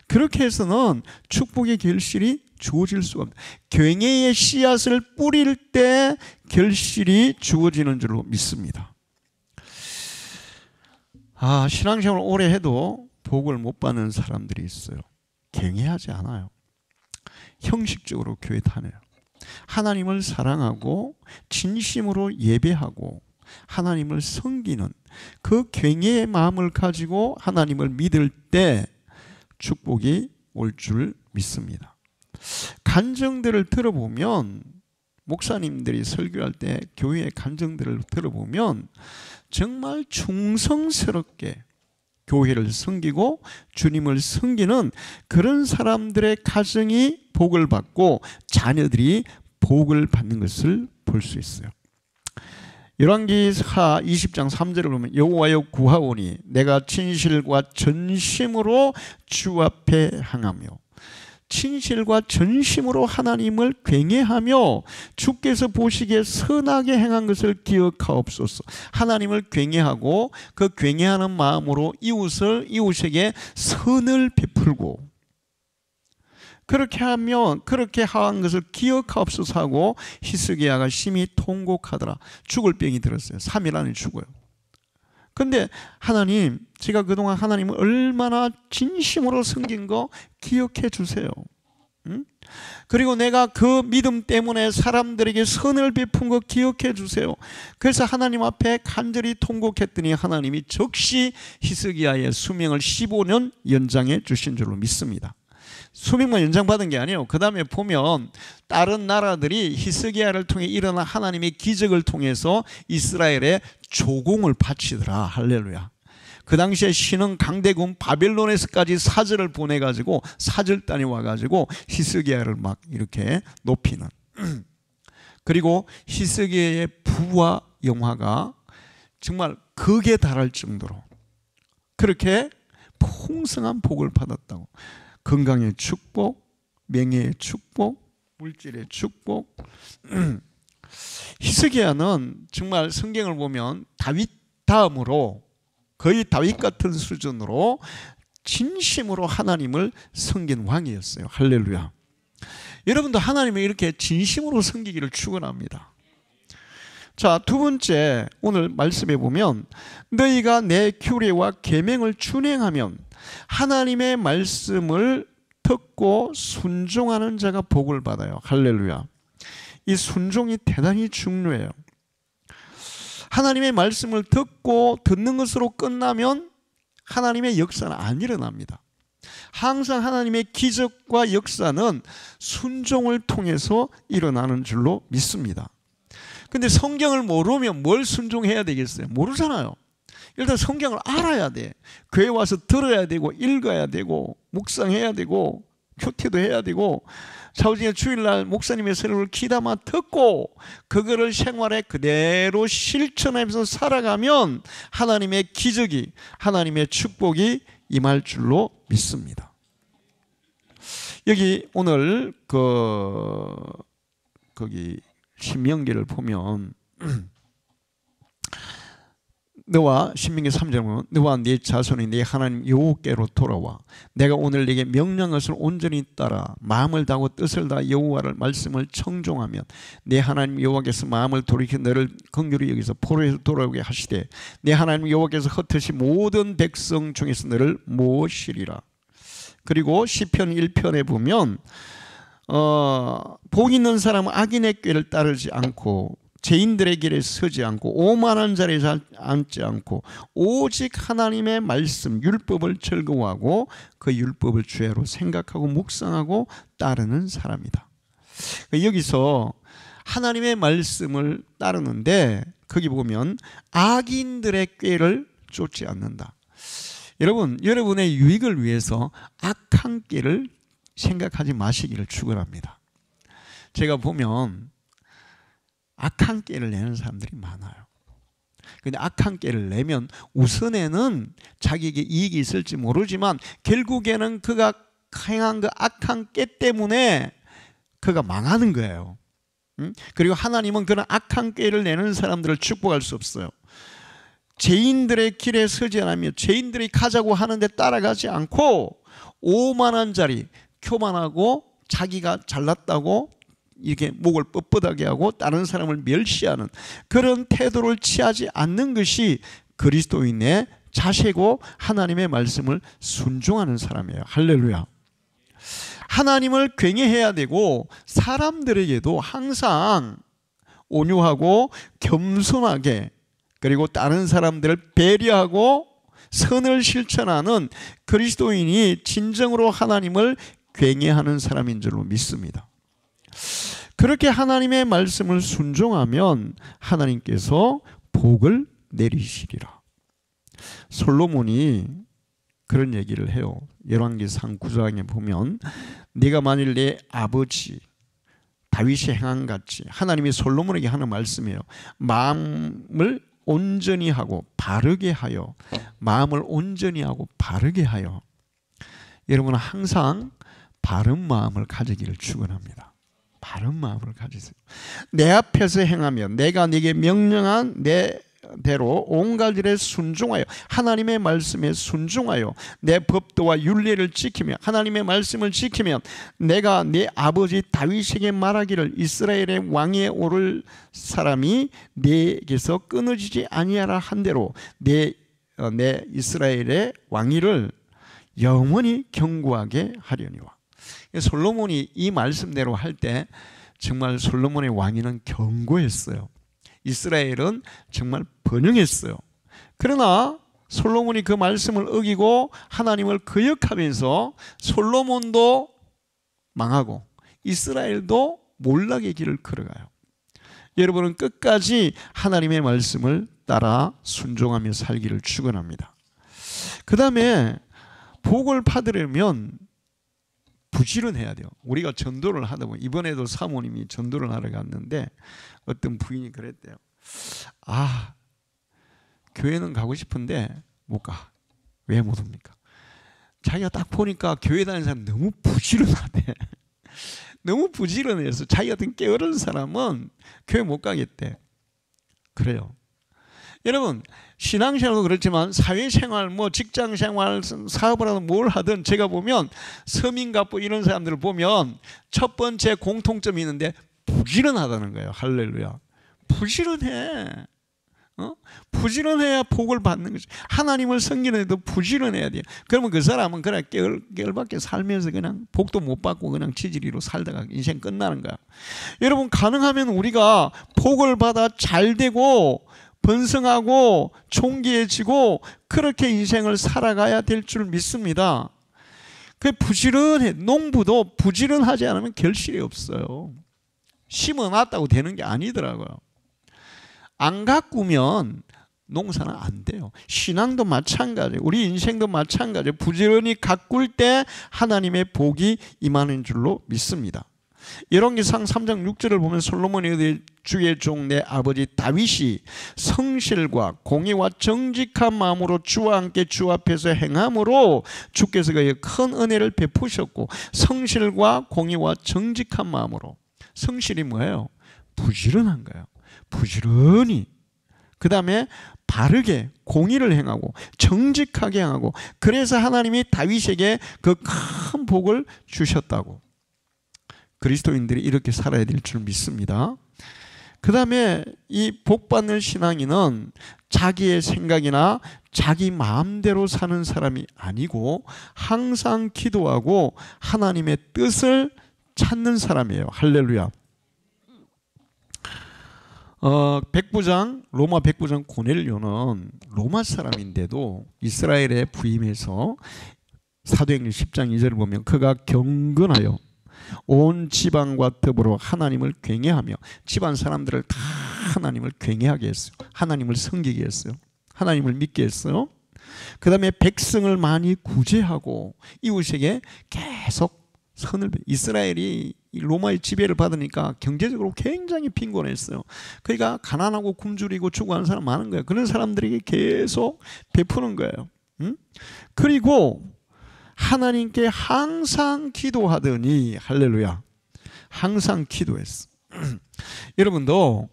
그렇게 해서는 축복의 결실이 주어질 수가 없다. 경외의 씨앗을 뿌릴 때 결실이 주어지는 줄로 믿습니다. 신앙생활을 오래 해도 복을 못 받는 사람들이 있어요. 경외하지 않아요. 형식적으로 교회 다녀요. 하나님을 사랑하고 진심으로 예배하고 하나님을 섬기는 그 경외의 마음을 가지고 하나님을 믿을 때 축복이 올 줄 믿습니다. 간증들을 들어보면, 목사님들이 설교할 때 교회의 간증들을 들어보면 정말 충성스럽게 교회를 섬기고 주님을 섬기는 그런 사람들의 가정이 복을 받고 자녀들이 복을 받는 것을 볼 수 있어요. 열왕기하 20장 3절을 보면 여호와여 구하오니 내가 진실과 전심으로 주 앞에 향하며 진실과 전심으로 하나님을 굉해하며 주께서 보시기에 선하게 행한 것을 기억하옵소서. 하나님을 굉해하고 그 굉해하는 마음으로 이웃에게 선을 베풀고, 그렇게 하면 그렇게 한 것을 기억하옵소서 하고 히스기야가 심히 통곡하더라. 죽을 병이 들었어요. 3일 안에 죽어요. 근데 하나님, 제가 그동안 하나님을 얼마나 진심으로 섬긴 거 기억해 주세요. 그리고 내가 그 믿음 때문에 사람들에게 선을 베푼 거 기억해 주세요. 그래서 하나님 앞에 간절히 통곡했더니 하나님이 즉시 히스기야의 수명을 15년 연장해 주신 줄로 믿습니다. 수명만 연장받은 게 아니에요. 그 다음에 보면 다른 나라들이 히스기야를 통해 일어난 하나님의 기적을 통해서 이스라엘에 조공을 바치더라. 할렐루야. 그 당시에 신흥 강대국 바벨론에서까지 사절을 보내가지고 사절단이 와가지고 히스기야를 막 이렇게 높이는. 그리고 히스기야의 부와 영화가 정말 극에 달할 정도로 그렇게 풍성한 복을 받았다고. 건강의 축복, 명예의 축복, 물질의 축복. 히스기야는 정말 성경을 보면 다윗 다음으로 거의 다윗 같은 수준으로 진심으로 하나님을 섬긴 왕이었어요. 할렐루야. 여러분도 하나님을 이렇게 진심으로 섬기기를 축원합니다. 자, 두 번째, 오늘 말씀해 보면 너희가 내 규례와 계명을 준행하면 하나님의 말씀을 듣고 순종하는 자가 복을 받아요. 할렐루야. 이 순종이 대단히 중요해요. 하나님의 말씀을 듣는 것으로 끝나면 하나님의 역사는 안 일어납니다. 항상 하나님의 기적과 역사는 순종을 통해서 일어나는 줄로 믿습니다. 근데 성경을 모르면 뭘 순종해야 되겠어요? 모르잖아요. 일단 성경을 알아야 돼. 교회 와서 들어야 되고 읽어야 되고 묵상해야 되고 교태도 해야 되고 사후중에 주일날 목사님의 설교를 귀담아 듣고 그거를 생활에 그대로 실천하면서 살아가면 하나님의 기적이, 하나님의 축복이 임할 줄로 믿습니다. 여기 오늘 거기 신명기를 보면 너와 신명기 3절 보면 너와 네 자손이 네 하나님 여호와께로 돌아와 내가 오늘 네게 명령한 것을 온전히 따라 마음을 다하고 뜻을 다하 여호와를 말씀을 청종하면 네 하나님 여호와께서 마음을 돌이켜 너를 긍휼히 여기서 포로에서 돌아오게 하시되 네 하나님 여호와께서 흩으신 모든 백성 중에서 너를 모으시리라. 그리고 시편 1편에 보면 복 있는 사람은 악인의 꾀를 따르지 않고 죄인들의 길에 서지 않고 오만한 자리에 앉지 않고 오직 하나님의 말씀 율법을 즐거워하고 그 율법을 주야로 생각하고 묵상하고 따르는 사람이다. 여기서 하나님의 말씀을 따르는데 거기 보면 악인들의 꾀를 쫓지 않는다. 여러분, 여러분의 유익을 위해서 악한 꾀를 생각하지 마시기를 축원합니다. 제가 보면 악한 꾀를 내는 사람들이 많아요. 근데 악한 꾀를 내면 우선에는 자기에게 이익이 있을지 모르지만 결국에는 그가 행한 그 악한 꾀 때문에 그가 망하는 거예요. 그리고 하나님은 그런 악한 꾀를 내는 사람들을 축복할 수 없어요. 죄인들의 길에 서지 않으며 죄인들이 가자고 하는데 따라가지 않고 오만한 자리, 교만하고 자기가 잘났다고 이렇게 목을 뻣뻣하게 하고 다른 사람을 멸시하는 그런 태도를 취하지 않는 것이 그리스도인의 자세고 하나님의 말씀을 순종하는 사람이에요. 할렐루야. 하나님을 굉해해야 되고 사람들에게도 항상 온유하고 겸손하게 그리고 다른 사람들을 배려하고 선을 실천하는 그리스도인이 진정으로 하나님을 굉해하는 사람인 줄로 믿습니다. 그렇게 하나님의 말씀을 순종하면 하나님께서 복을 내리시리라. 솔로몬이 그런 얘기를 해요. 열왕기상 9장에 보면 네가 만일 내 아버지 다윗이 행한 같이 하나님이 솔로몬에게 하는 말씀이에요. 마음을 온전히 하고 바르게 하여 마음을 온전히 하고 바르게 하여 여러분은 항상 바른 마음을 가지기를 축원합니다. 바른 마음을 가지세요. 내 앞에서 행하며 내가 네게 명령한 내 대로 온갖 일에 순종하여 하나님의 말씀에 순종하여 내 법도와 율례를 지키며 하나님의 말씀을 지키면 내가 네 아버지 다윗에게 말하기를 이스라엘의 왕위에 오를 사람이 네게서 끊어지지 아니하라 한 대로 내 이스라엘의 왕위를 영원히 견고하게 하려니와. 솔로몬이 이 말씀대로 할 때 정말 솔로몬의 왕위는 견고했어요. 이스라엘은 정말 번영했어요. 그러나 솔로몬이 그 말씀을 어기고 하나님을 거역하면서 솔로몬도 망하고 이스라엘도 몰락의 길을 걸어가요. 여러분은 끝까지 하나님의 말씀을 따라 순종하며 살기를 축원합니다. 그 다음에 복을 받으려면 부지런해야 돼요. 우리가 전도를 하다 보면 이번에도 사모님이 전도를 하러 갔는데 어떤 부인이 그랬대요. 아, 교회는 가고 싶은데 못 가. 왜 못 옵니까? 자기가 딱 보니까 교회 다니는 사람 너무 부지런하대. 너무 부지런해서 자기 같은 게으른 사람은 교회 못 가겠대. 그래요. 여러분, 신앙생활도 그렇지만 사회생활, 뭐 직장생활, 사업을 하든 뭘 하든 제가 보면 서민갑부 이런 사람들을 보면 첫 번째 공통점이 있는데 부지런하다는 거예요. 할렐루야. 부지런해. 부지런해야 복을 받는 거지. 하나님을 섬기는 데도 부지런해야 돼요. 그러면 그 사람은 그냥 깨알밖에 살면서 그냥 복도 못 받고 그냥 지지리로 살다가 인생 끝나는 거야. 여러분, 가능하면 우리가 복을 받아 잘 되고 번성하고 총기해지고 그렇게 인생을 살아가야 될 줄 믿습니다. 그 부지런해. 농부도 부지런하지 않으면 결실이 없어요. 심어놨다고 되는 게 아니더라고요. 안 가꾸면 농사는 안 돼요. 신앙도 마찬가지예요. 우리 인생도 마찬가지예요. 부지런히 가꿀 때 하나님의 복이 임하는 줄로 믿습니다. 열왕기상 3장 6절을 보면 솔로몬이 주의 종 내 아버지 다윗이 성실과 공의와 정직한 마음으로 주와 함께 주 앞에서 행함으로 주께서 그에게 큰 은혜를 베푸셨고, 성실과 공의와 정직한 마음으로. 성실이 뭐예요? 부지런한 거예요. 부지런히. 그 다음에 바르게 공의를 행하고 정직하게 행하고, 그래서 하나님이 다윗에게 그 큰 복을 주셨다고. 그리스도인들이 이렇게 살아야 될 줄 믿습니다. 그 다음에 이 복받는 신앙인은 자기의 생각이나 자기 마음대로 사는 사람이 아니고 항상 기도하고 하나님의 뜻을 찾는 사람이에요. 할렐루야. 백부장, 로마 백부장 고넬료는 로마 사람인데도 이스라엘에 부임해서 사도행전 10장 2절을 보면 그가 경건하여 온 지방과 더불어 하나님을 경외하며, 집안 사람들을 다 하나님을 경외하게 했어요. 하나님을 섬기게 했어요. 하나님을 믿게 했어요. 그 다음에 백성을 많이 구제하고 이웃에게 계속 선을 베. 이스라엘이 로마의 지배를 받으니까 경제적으로 굉장히 빈곤했어요. 그러니까 가난하고 굶주리고 죽어가는 사람 많은 거예요. 그런 사람들에게 계속 베푸는 거예요. 그리고 하나님께 항상 기도하더니, 할렐루야, 항상 기도했어. 여러분도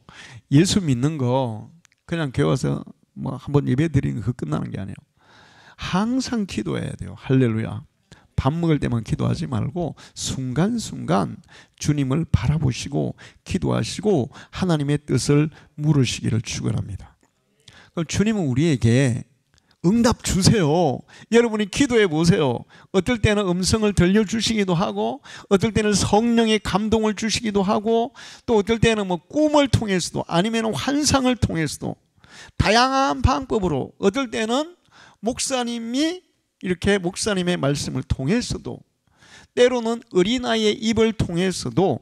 예수 믿는 거 그냥 교회 와서 뭐 한번 예배 드리는 거 끝나는 게 아니에요. 항상 기도해야 돼요. 할렐루야. 밥 먹을 때만 기도하지 말고 순간순간 주님을 바라보시고 기도하시고 하나님의 뜻을 물으시기를 축원합니다. 그럼 주님은 우리에게 응답 주세요. 여러분이 기도해 보세요. 어떨 때는 음성을 들려주시기도 하고, 어떨 때는 성령의 감동을 주시기도 하고, 또 어떨 때는 뭐 꿈을 통해서도, 아니면 환상을 통해서도, 다양한 방법으로, 어떨 때는 목사님이 이렇게 목사님의 말씀을 통해서도, 때로는 어린아이의 입을 통해서도,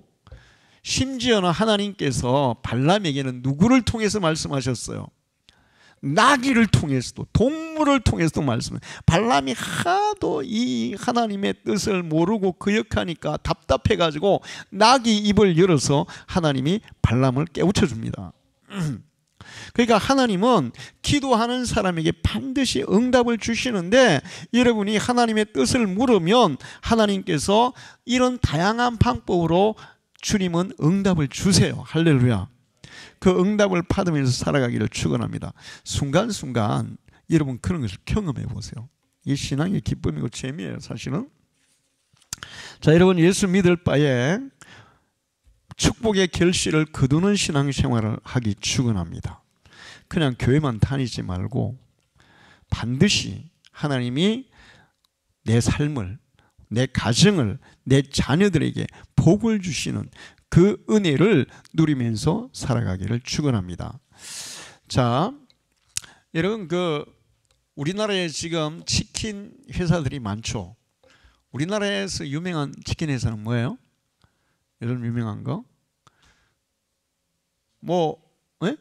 심지어는 하나님께서 발람에게는 누구를 통해서 말씀하셨어요? 나귀를 통해서도, 동물을 통해서도 말씀해요. 발람이 하도 이 하나님의 뜻을 모르고 거역하니까 답답해가지고 나귀 입을 열어서 하나님이 발람을 깨우쳐 줍니다. 그러니까 하나님은 기도하는 사람에게 반드시 응답을 주시는데, 여러분이 하나님의 뜻을 물으면 하나님께서 이런 다양한 방법으로 주님은 응답을 주세요. 할렐루야. 그 응답을 받으면서 살아가기를 축원합니다. 순간순간 여러분 그런 것을 경험해 보세요. 이 신앙의 기쁨이고 재미예요, 사실은. 자, 여러분, 예수 믿을 바에 축복의 결실을 거두는 신앙생활을 하기 축원합니다. 그냥 교회만 다니지 말고 반드시 하나님이 내 삶을, 내 가정을, 내 자녀들에게 복을 주시는 그 은혜를 누리면서 살아가기를 축원합니다. 자, 여러분, 우리나라에 지금 치킨 회사들이 많죠. 우리나라에서 유명한 치킨 회사는 뭐예요? 여러분 유명한 거? 뭐, 예?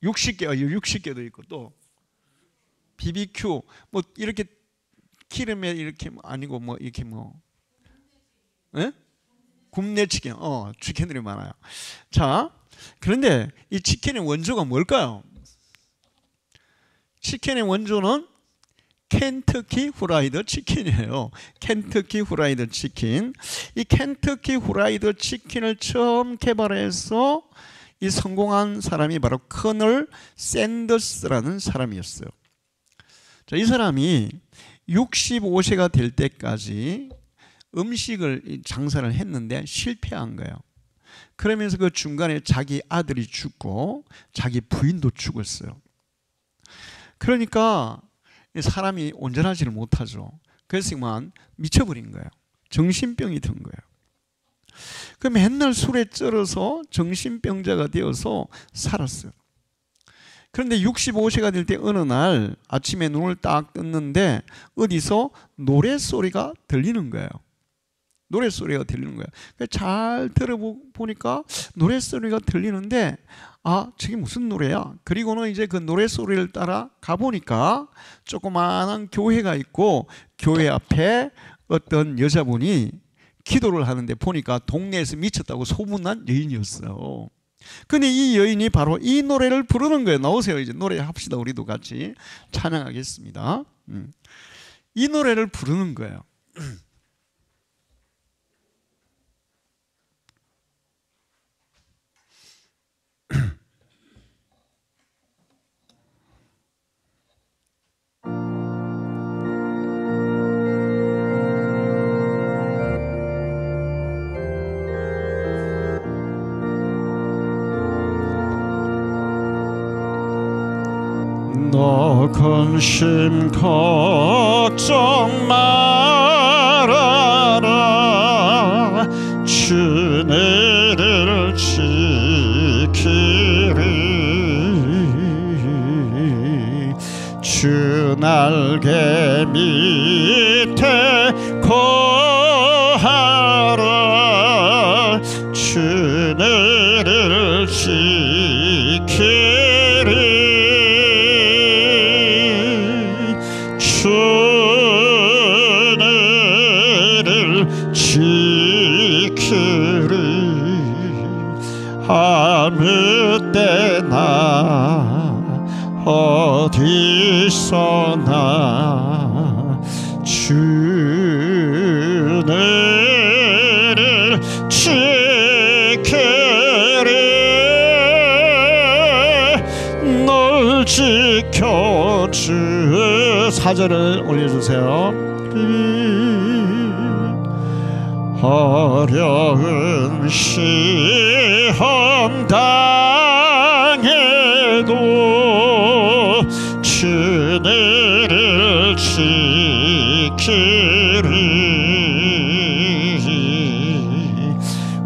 60개도 있고, 또 BBQ 뭐 이렇게 기름에 이렇게 아니고 뭐 이렇게 뭐, 예? 굽네 치킨, 치킨들이 많아요. 자, 그런데 이 치킨의 원조가 뭘까요? 치킨의 원조는 켄터키 후라이드 치킨이에요. 켄터키 후라이드 치킨. 이 켄터키 후라이드 치킨을 처음 개발해서 이 성공한 사람이 바로 커널 샌더스라는 사람이었어요. 자, 이 사람이 65세가 될 때까지 음식을 장사를 했는데 실패한 거예요. 그러면서 그 중간에 자기 아들이 죽고 자기 부인도 죽었어요. 그러니까 사람이 온전하지를 못하죠. 그래서 미쳐버린 거예요. 정신병이 든 거예요. 그럼 맨날 술에 쩔어서 정신병자가 되어서 살았어요. 그런데 65세가 될 때 어느 날 아침에 눈을 딱 떴는데 어디서 노랫소리가 들리는 거예요. 노랫소리가 들리는 거예요. 잘 들어보니까 노랫소리가 들리는데, 아, 저게 무슨 노래야? 그리고는 이제 그 노랫소리를 따라 가보니까 조그마한 교회가 있고, 교회 앞에 어떤 여자분이 기도를 하는데 보니까 동네에서 미쳤다고 소문난 여인이었어요. 근데 이 여인이 바로 이 노래를 부르는 거예요. 나오세요. 이제 노래 합시다. 우리도 같이 찬양하겠습니다. 이 노래를 부르는 거예요. 너 근심 걱정 말아라. 주 너를 지키리. 주 날개 밑에 거하라. 주 너를 지키리. 아무 때나 어디서나 주 너를 지키리. 널 지켜주. 사절을 올려주세요. 어려운 시험 당해도 주 너를 지키리.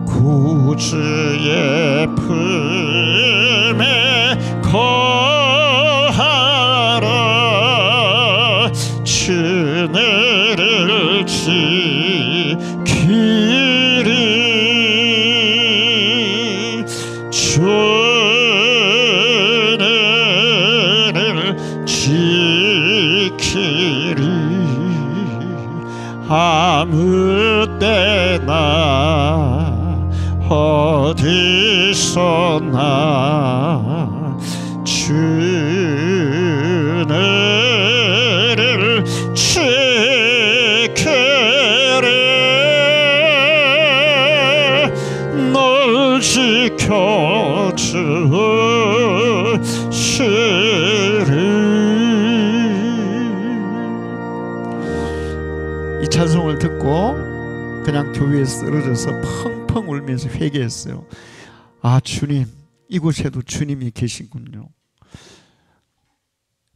구주의 품에 거하라. 주 너를 지키리. 주 너를 지키리. 아무 때나 어디서나 나 주를 지켜래 널 지켜주시리. 이 찬송을 듣고 그냥 교회에 쓰러져서 펑펑 울면서 회개했어요. 아, 주님, 이곳에도 주님이 계시군요.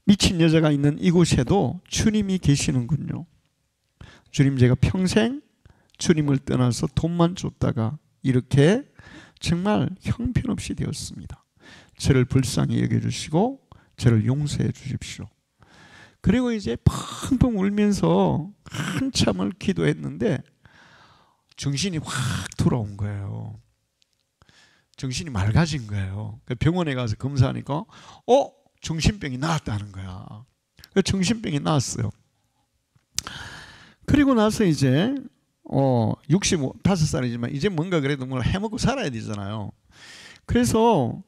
미친 여자가 있는 이곳에도 주님이 계시는군요. 주님, 제가 평생 주님을 떠나서 돈만 쫓다가 이렇게 정말 형편없이 되었습니다. 저를 불쌍히 여겨주시고 저를 용서해 주십시오. 그리고 이제 펑펑 울면서 한참을 기도했는데 정신이 확 돌아온 거예요. 정신이 맑아진 거예요. 병원에 가서 검사하니까 정신병이 나았다는 거야. 정신병이 나았어요. 그리고 나서 이제 65살이지만 이제 뭔가 그래도 뭘 해먹고 살아야 되잖아요. 그래서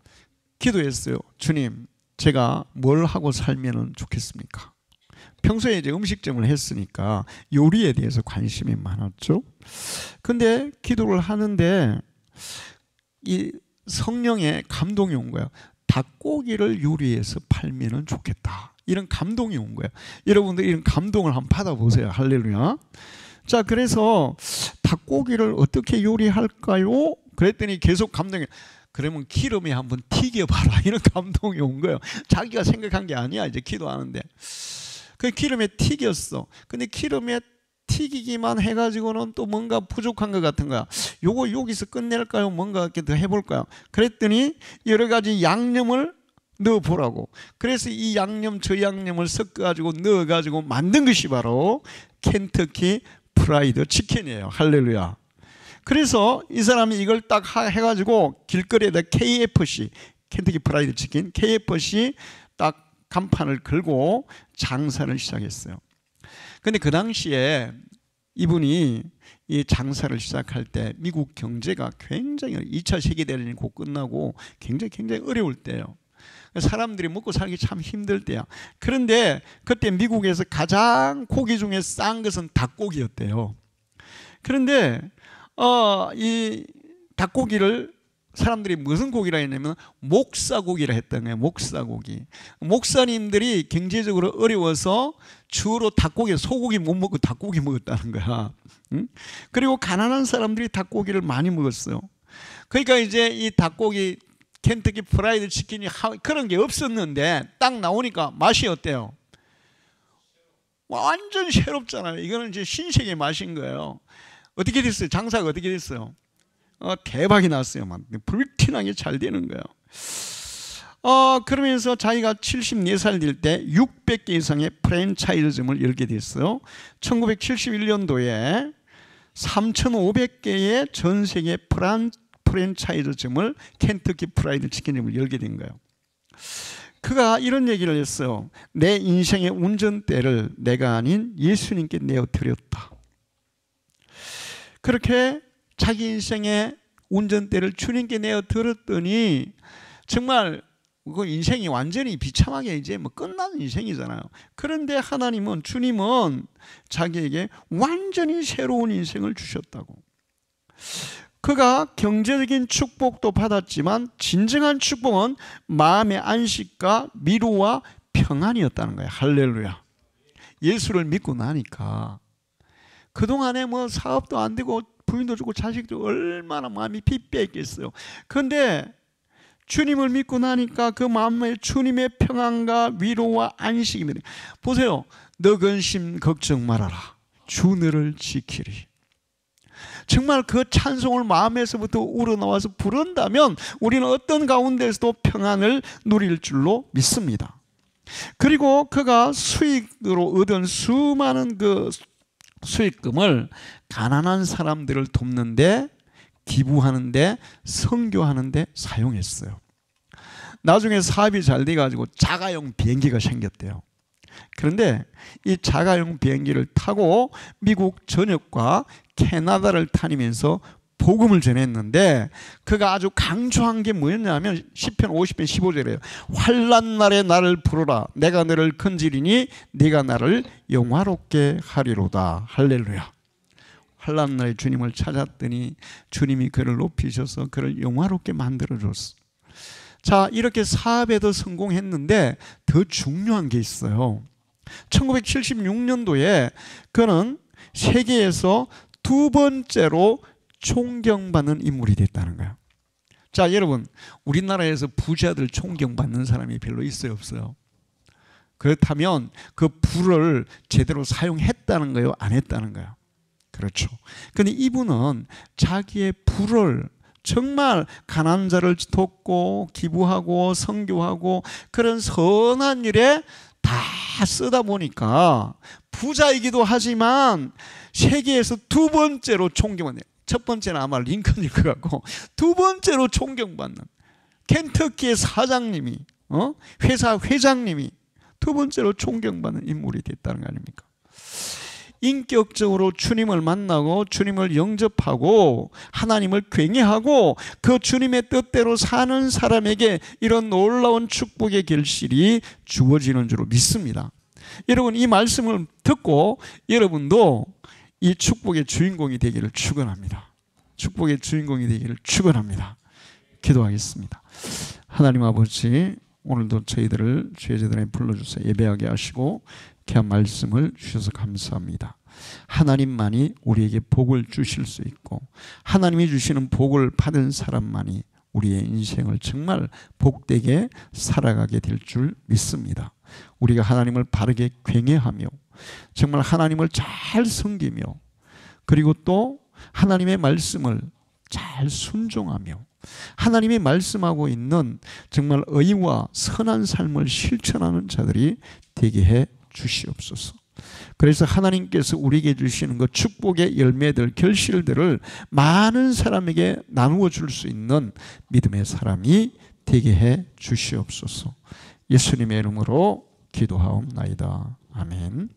기도했어요. 주님, 제가 뭘 하고 살면 좋겠습니까? 평소에 이제 음식점을 했으니까 요리에 대해서 관심이 많았죠. 근데 기도를 하는데 이 성령의 감동이 온 거예요. 닭고기를 요리해서 팔면 좋겠다. 이런 감동이 온 거예요. 여러분들 이런 감동을 한번 받아보세요. 할렐루야. 자, 그래서 닭고기를 어떻게 요리할까요? 그랬더니 계속 감동이, 그러면 기름에 한번 튀겨봐라. 이런 감동이 온 거예요. 자기가 생각한 게 아니야. 이제 기도하는데. 그 기름에 튀겼어. 근데 기름에 튀기기만 해가지고는 또 뭔가 부족한 것 같은 거야. 요거 여기서 끝낼까요? 뭔가 이렇게 더 해볼까요? 그랬더니 여러 가지 양념을 넣어보라고. 그래서 이 양념 저 양념을 섞어가지고 넣어가지고 만든 것이 바로 켄터키 프라이드 치킨이에요. 할렐루야. 그래서 이 사람이 이걸 딱 해가지고 길거리에다 KFC, 켄터키 프라이드 치킨, KFC 딱 간판을 걸고 장사를 시작했어요. 근데 그 당시에 이분이 이 장사를 시작할 때 미국 경제가 굉장히 2차 세계대전이 곧 끝나고 굉장히 어려울 때예요. 사람들이 먹고 살기 참 힘들 때야. 그런데 그때 미국에서 가장 고기 중에 싼 것은 닭고기였대요. 그런데 이 닭고기를 사람들이 무슨 고기라 했냐면 목사고기라 했던 거예요. 목사고기. 목사님들이 경제적으로 어려워서 주로 닭고기, 소고기 못 먹고 닭고기 먹었다는 거야. 그리고 가난한 사람들이 닭고기를 많이 먹었어요. 그러니까 이제 이 닭고기 켄터키 프라이드 치킨이 그런 게 없었는데 딱 나오니까 맛이 어때요? 완전 새롭잖아요. 이거는 이제 신세계 맛인 거예요. 어떻게 됐어요? 장사가 어떻게 됐어요? 대박이 났어요. 막 불티나게 잘 되는 거예요. 그러면서 자기가 74살 될 때 600개 이상의 프랜차이즈점을 열게 됐어요. 1971년도에 3,500개의 전 세계 프랜차이즈점을 켄터키 프라이드 치킨점을 열게 된 거예요. 그가 이런 얘기를 했어요. 내 인생의 운전대를 내가 아닌 예수님께 내어드렸다. 그렇게 자기 인생의 운전대를 주님께 내어드렸더니 정말 그 인생이 완전히 비참하게 이제 뭐 끝나는 인생이잖아요. 그런데 하나님은, 주님은 자기에게 완전히 새로운 인생을 주셨다고. 그가 경제적인 축복도 받았지만 진정한 축복은 마음의 안식과 위로와 평안이었다는 거예요. 할렐루야. 예수를 믿고 나니까 그동안에 뭐 사업도 안 되고 부인도 주고 자식도 얼마나 마음이 빗배했겠어요. 그런데 주님을 믿고 나니까 그 마음에 주님의 평안과 위로와 안식이 있는. 보세요. 너 근심 걱정 말아라. 주 너를 지키리. 정말 그 찬송을 마음에서부터 우러나와서 부른다면 우리는 어떤 가운데서도 평안을 누릴 줄로 믿습니다. 그리고 그가 수익으로 얻은 수많은 그 수익금을 가난한 사람들을 돕는데, 기부하는데, 선교하는데 사용했어요. 나중에 사업이 잘 돼가지고 자가용 비행기가 생겼대요. 그런데 이 자가용 비행기를 타고 미국 전역과 캐나다를 다니면서 복음을 전했는데 그가 아주 강조한 게 뭐였냐면 시편 50편 15절에요. 환난 날에 나를 부르라. 내가 너를 건지리니 네가 나를 영화롭게 하리로다. 할렐루야. 환난 날에 주님을 찾았더니 주님이 그를 높이셔서 그를 영화롭게 만들어줬어. 자, 이렇게 사업에도 성공했는데 더 중요한 게 있어요. 1976년도에 그는 세계에서 두 번째로 존경받는 인물이 됐다는 거예요. 자, 여러분, 우리나라에서 부자들 존경받는 사람이 별로 있어요, 없어요? 그렇다면 그 부를 제대로 사용했다는 거예요, 안 했다는 거예요? 그렇죠. 근데 이분은 자기의 부를 정말 가난한 자를 돕고 기부하고 선교하고 그런 선한 일에 다 쓰다 보니까 부자이기도 하지만 세계에서 두 번째로 존경받는, 첫 번째는 아마 링컨일 것 같고 두 번째로 존경받는 켄터키의 사장님이 회사 회장님이 두 번째로 존경받는 인물이 됐다는 거 아닙니까? 인격적으로 주님을 만나고 주님을 영접하고 하나님을 굉해하고 그 주님의 뜻대로 사는 사람에게 이런 놀라운 축복의 결실이 주어지는 줄 믿습니다. 여러분, 이 말씀을 듣고 여러분도 이 축복의 주인공이 되기를 축원합니다. 축복의 주인공이 되기를 축원합니다. 기도하겠습니다. 하나님 아버지, 오늘도 저희들을 주의 제단에 불러주세요. 예배하게 하시고 귀한 말씀을 주셔서 감사합니다. 하나님만이 우리에게 복을 주실 수 있고 하나님이 주시는 복을 받은 사람만이 우리의 인생을 정말 복되게 살아가게 될 줄 믿습니다. 우리가 하나님을 바르게 굉해하며 정말 하나님을 잘 섬기며 그리고 또 하나님의 말씀을 잘 순종하며 하나님이 말씀하고 있는 정말 의와 선한 삶을 실천하는 자들이 되게 해 주시옵소서. 그래서 하나님께서 우리에게 주시는 그 축복의 열매들, 결실들을 많은 사람에게 나누어 줄 수 있는 믿음의 사람이 되게 해 주시옵소서. 예수님의 이름으로 기도하옵나이다. 아멘.